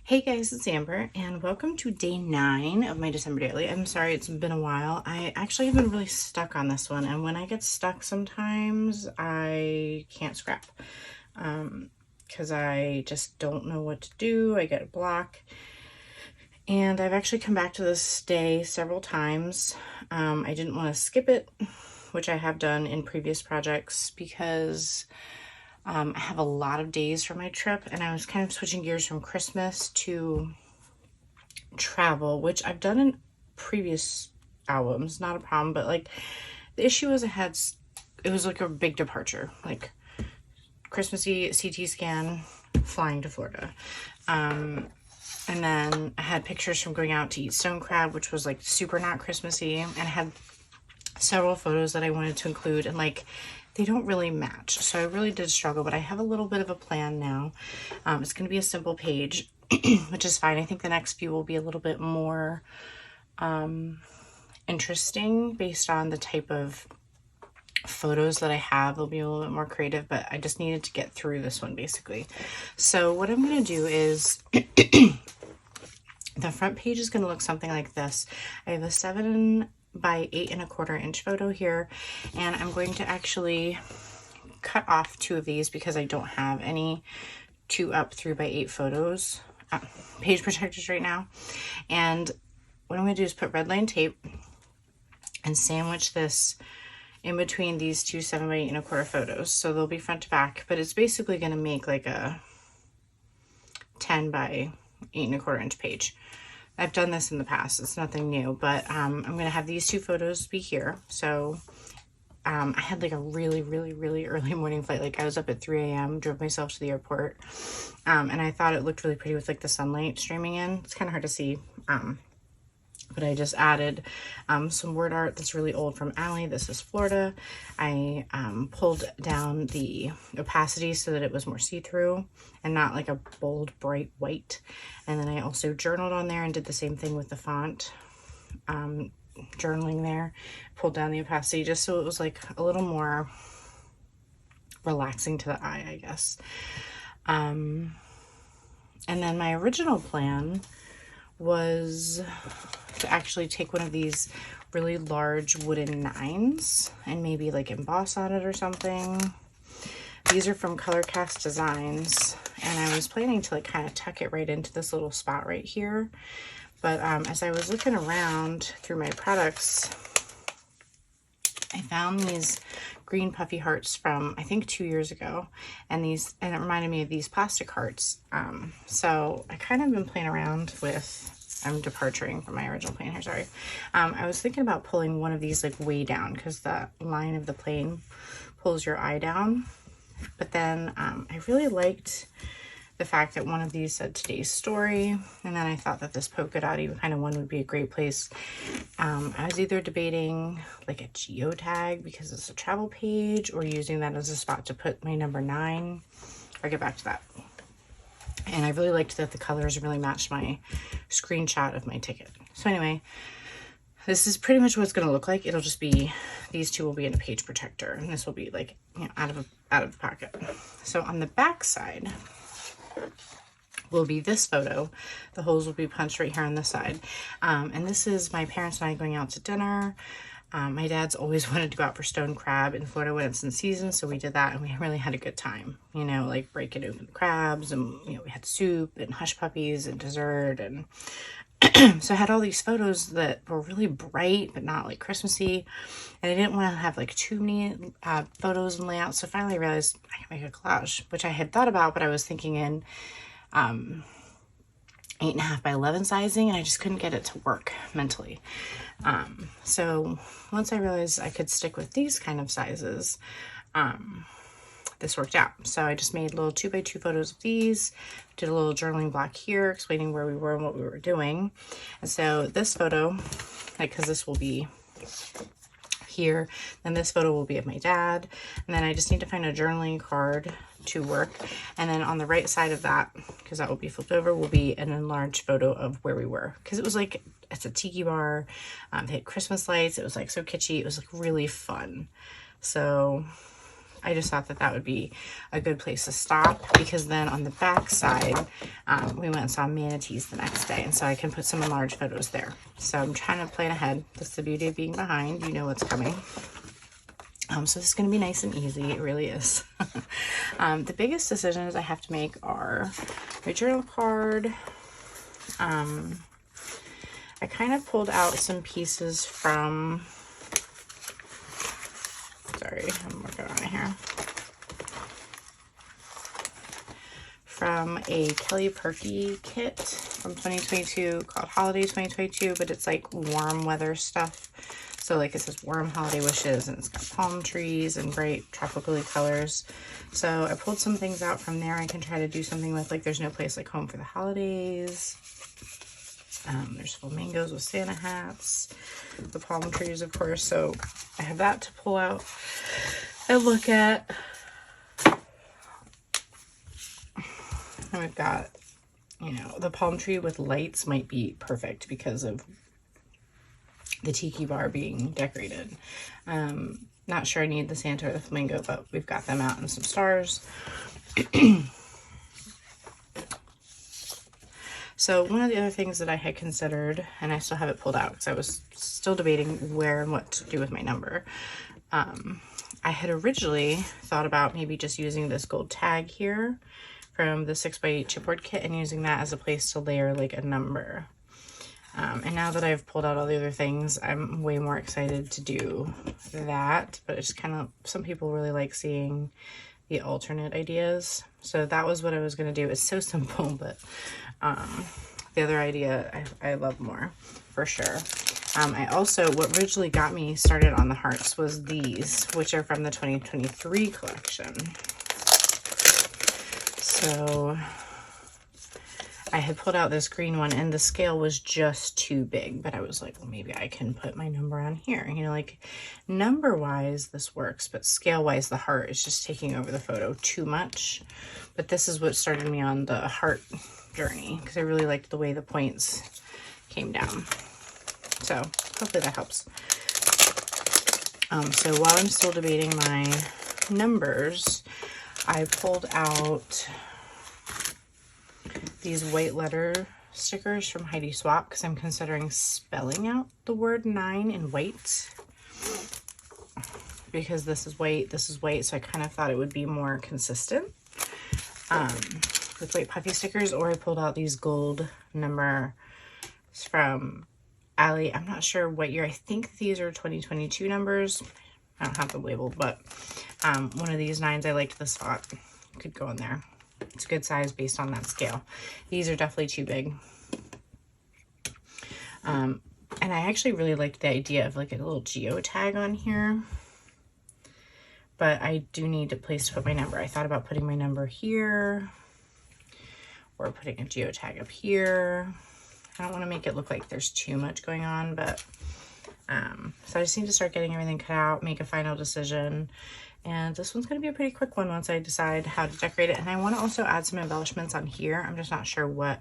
Hey guys, it's Amber, and welcome to day 9 of my December daily. I'm sorry it's been a while. I actually have been really stuck on this one, and when I get stuck sometimes I can't scrap because I just don't know what to do. I get a block, and I've actually come back to this day several times. I didn't want to skip it, which I have done in previous projects, because I have a lot of days for my trip, and I was kind of switching gears from Christmas to travel, which I've done in previous albums, not a problem, but like the issue was it was like a big departure, like Christmassy CT scan, flying to Florida. And then I had pictures from going out to eat stone crab, which was like super not Christmassy, and I had several photos that I wanted to include, and like they don't really match, so I really did struggle, but I have a little bit of a plan now. It's going to be a simple page, which is fine. I think the next few will be a little bit more interesting based on the type of photos that I have. They'll be a little bit more creative, but I just needed to get through this one basically. So what I'm going to do is the front page is going to look something like this. I have a 7 by 8¼ inch photo here, and I'm going to actually cut off 2 of these because I don't have any 2 up 3 by 8 photos, page protectors right now. And what I'm going to do is put red line tape and sandwich this in between these 2 7 by 8¼ photos, so they'll be front to back, but it's basically going to make like a 10 by 8¼ inch page. I've done this in the past, it's nothing new, but I'm going to have these 2 photos be here. So I had like a really early morning flight. Like I was up at 3 a.m., drove myself to the airport, and I thought it looked really pretty with like the sunlight streaming in. It's kind of hard to see, but I just added some word art that's really old from Allie. This is Florida. I pulled down the opacity so that it was more see-through and not like a bold, bright white. And then I also journaled on there and did the same thing with the font. Journaling there, pulled down the opacity just so it was like a little more relaxing to the eye, I guess. And then my original plan was to actually take one of these really large wooden 9s and maybe like emboss on it or something. These are from Color Cast Designs, and I was planning to like kind of tuck it right into this little spot right here. But as I was looking around through my products, I found these green puffy hearts from I think 2 years ago, and it reminded me of these plastic hearts. So I kind of been playing around with, I'm departing from my original plan here, sorry. I was thinking about pulling one of these like way down because the line of the plane pulls your eye down. But then I really liked the fact that one of these said today's story, and then I thought that this polka dotty kind of one would be a great place. I was either debating like a geotag because it's a travel page, or using that as a spot to put my number 9. I'll get back to that. And I really liked that the colors really matched my screenshot of my ticket. So anyway, this is pretty much what it's going to look like. It'll just be, these 2 will be in a page protector, and this will be like, you know, out of the pocket. So on the back side will be this photo. The holes will be punched right here on this side. And this is my parents and I going out to dinner. My dad's always wanted to go out for stone crab in Florida when it's in season, so we did that, and we really had a good time. You know, like breaking open the crabs, and you know, we had soup and hush puppies and dessert, and so I had all these photos that were really bright but not like Christmassy, and I didn't want to have like too many photos and layouts. So finally I realized I can make a collage, which I had thought about, but I was thinking in 8.5 by 11 sizing, and I just couldn't get it to work mentally. So once I realized I could stick with these kind of sizes, this worked out. So I just made little 2 by 2 photos of these, did a little journaling block here explaining where we were and what we were doing. And so this photo, like, because this will be here, then this photo will be of my dad, and then I just need to find a journaling card to work. And then on the right side of that, because that will be flipped over, will be an enlarged photo of where we were, because it was like, it's a tiki bar, they had Christmas lights, it was like so kitschy, it was like really fun. So I just thought that that would be a good place to stop, because then on the back side, we went and saw manatees the next day, and so I can put some enlarged photos there. So I'm trying to plan ahead. That's the beauty of being behind. You know what's coming. So this is going to be nice and easy. It really is. The biggest decisions I have to make are my journal card. I kind of pulled out some pieces from, sorry, I'm working on it here, from a Kelly Perky kit from 2022 called Holiday 2022, but it's like warm weather stuff. So like it says warm holiday wishes, and it's got palm trees and bright tropically colors. So I pulled some things out from there I can try to do something with, like there's no place like home for the holidays. There's flamingos with Santa hats, the palm trees, of course. So I have that to pull out and look at. And we've got, you know, the palm tree with lights might be perfect because of the tiki bar being decorated. Not sure I need the Santa or the flamingo, but we've got them out in some stars. So one of the other things that I had considered, and I still have it pulled out because I was still debating where and what to do with my number. I had originally thought about maybe just using this gold tag here from the 6x8 chipboard kit and using that as a place to layer like a number. And now that I've pulled out all the other things, I'm way more excited to do that. But it's kind of, some people really like seeing the alternate ideas. So that was what I was going to do. It's so simple, but the other idea I love more, for sure. I also, what originally got me started on the hearts was these, which are from the 2023 collection. So I had pulled out this green one and the scale was just too big, but I was like, well, maybe I can put my number on here. You know, like number wise, this works, but scale wise, the heart is just taking over the photo too much. But this is what started me on the heart journey, because I really liked the way the points came down. So hopefully that helps. So while I'm still debating my numbers, I pulled out these white letter stickers from Heidi Swap because I'm considering spelling out the word 9 in white, because this is white, so I kind of thought it would be more consistent with white puffy stickers. Or I pulled out these gold numbers from Allie. I'm not sure what year. I think these are 2022 numbers. I don't have them labeled, but one of these 9s, I liked this font. Could go in there. It's a good size based on that scale. These are definitely too big. And I actually really liked the idea of like a little geo tag on here. But I do need a place to put my number. I thought about putting my number here or putting a geo tag up here. I don't want to make it look like there's too much going on, but so I just need to start getting everything cut out, make a final decision. And this one's going to be a pretty quick one once I decide how to decorate it. And I want to also add some embellishments on here. I'm just not sure what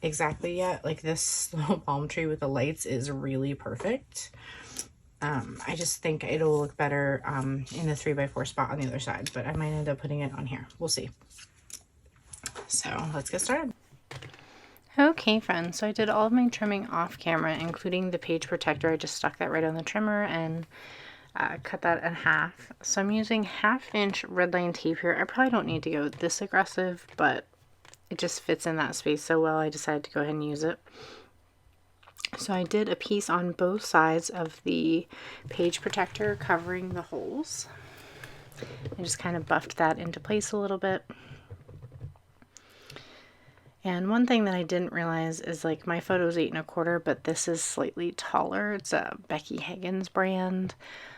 exactly yet. Like this little palm tree with the lights is really perfect. I just think it'll look better in the 3x4 spot on the other side, but I might end up putting it on here. We'll see. So let's get started. Okay, friends, so I did all of my trimming off camera, including the page protector. I just stuck that right on the trimmer and cut that in half. So I'm using 1/2 inch red line tape here. I probably don't need to go this aggressive, but it just fits in that space so well, I decided to go ahead and use it. So I did a piece on both sides of the page protector covering the holes. I just kind of buffed that into place a little bit. And one thing that I didn't realize is like my photo is 8 1/4, but this is slightly taller. It's a Becky Higgins brand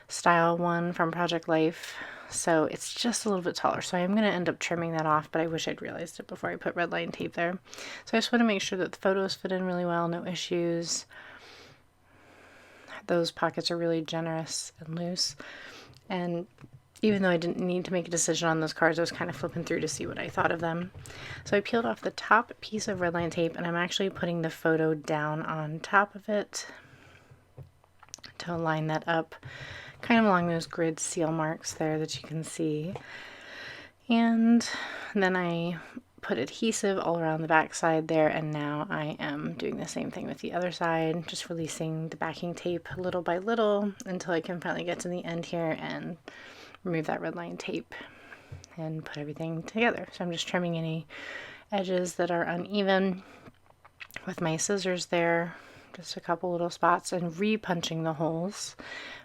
style one from Project Life. So it's just a little bit taller. So I'm going to end up trimming that off, but I wish I'd realized it before I put red line tape there. So I just want to make sure that the photos fit in really well, no issues. Those pockets are really generous and loose. And even though I didn't need to make a decision on those cards, I was kind of flipping through to see what I thought of them. So I peeled off the top piece of red line tape, and I'm actually putting the photo down on top of it to line that up kind of along those grid seal marks there that you can see. And then I put adhesive all around the back side there, and now I am doing the same thing with the other side, just releasing the backing tape little by little until I can finally get to the end here and remove that red line tape and put everything together. So I'm just trimming any edges that are uneven with my scissors there, just a couple little spots, and re-punching the holes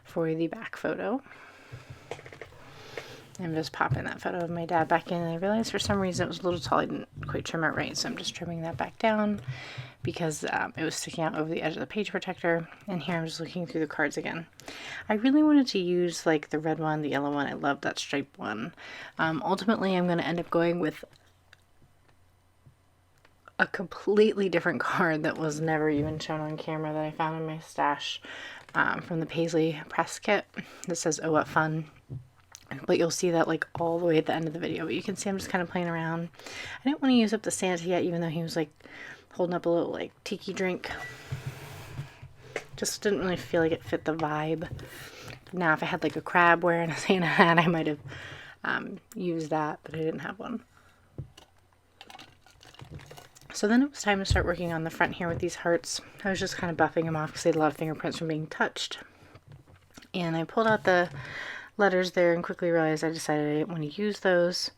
for the back photo. I'm just popping that photo of my dad back in, and I realized for some reason it was a little tall. I didn't quite trim it right, so I'm just trimming that back down because it was sticking out over the edge of the page protector. And here I'm just looking through the cards again. I really wanted to use like the red one, the yellow one. I love that striped one. Ultimately, I'm going to end up going with a completely different card that was never even shown on camera that I found in my stash from the Paisley press kit that says, "Oh, what fun." But you'll see that like all the way at the end of the video. But you can see I'm just kind of playing around. I didn't want to use up the Santa yet, even though he was like holding up a little like tiki drink. Just didn't really feel like it fit the vibe. Now if I had like a crab wearing a Santa hat, I might have used that, but I didn't have one. So then it was time to start working on the front here with these hearts. I was just kind of buffing them off because they had a lot of fingerprints from being touched. And I pulled out the letters there and quickly realized I decided I didn't want to use those.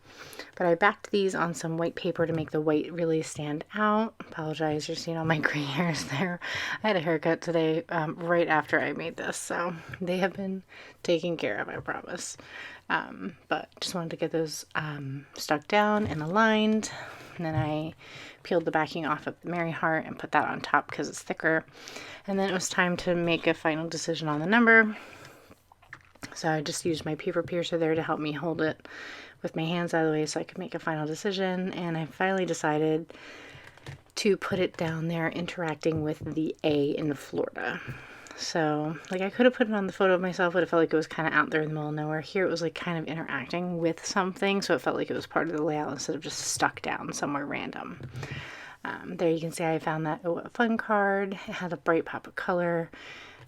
But I backed these on some white paper to make the white really stand out. Apologize, you're seeing all my gray hairs there. I had a haircut today right after I made this, so they have been taken care of, I promise. But just wanted to get those stuck down and aligned. And then I peeled the backing off of the Mary Heart and put that on top because it's thicker. And then it was time to make a final decision on the number. So I just used my paper piercer there to help me hold it with my hands out of the way so I could make a final decision. And I finally decided to put it down there interacting with the A in Florida. So like I could have put it on the photo of myself, but it felt like it was kind of out there in the middle of nowhere. Here it was like kind of interacting with something, so it felt like it was part of the layout instead of just stuck down somewhere random. There you can see I found that "Oh, what fun" card. It had a bright pop of color.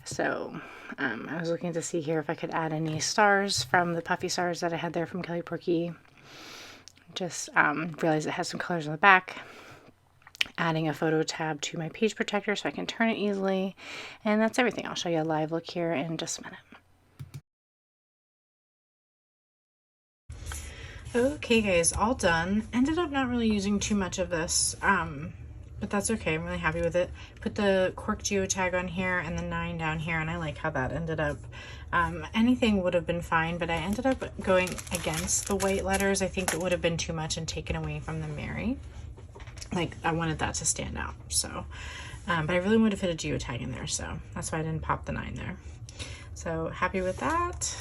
So I was looking to see here if I could add any stars from the puffy stars that I had there from Kelly Porky. Just realized it has some colors on the back. Adding a photo tab to my page protector so I can turn it easily. And that's everything. I'll show you a live look here in just a minute. Okay guys, all done. Ended up not really using too much of this, but that's okay. I'm really happy with it. Put the cork geotag on here and the 9 down here, and I like how that ended up. Anything would have been fine, but I ended up going against the white letters. I think it would have been too much and taken away from the Mary. Like, I wanted that to stand out, so. But I really would have fit a geotag in there, so that's why I didn't pop the 9 there. So happy with that.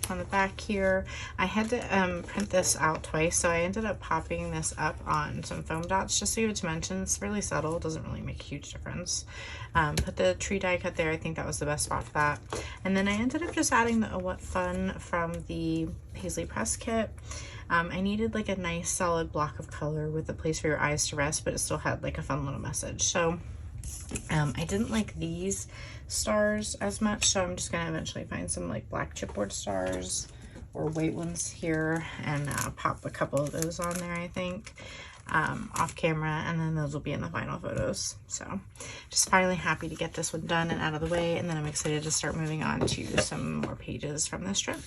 On the back here, I had to print this out twice, so I ended up popping this up on some foam dots just to give it dimensions. It's really subtle, it doesn't really make a huge difference. Put the tree die cut there. I think that was the best spot for that. And then I ended up just adding the "Oh, what fun" from the Paisley press kit. I needed like a nice solid block of color with a place for your eyes to rest, but it still had like a fun little message. So I didn't like these stars as much, so I'm just gonna eventually find some like black chipboard stars or white ones here and pop a couple of those on there, I think, off camera, and then those will be in the final photos. So just finally happy to get this one done and out of the way, and then I'm excited to start moving on to some more pages from this strip.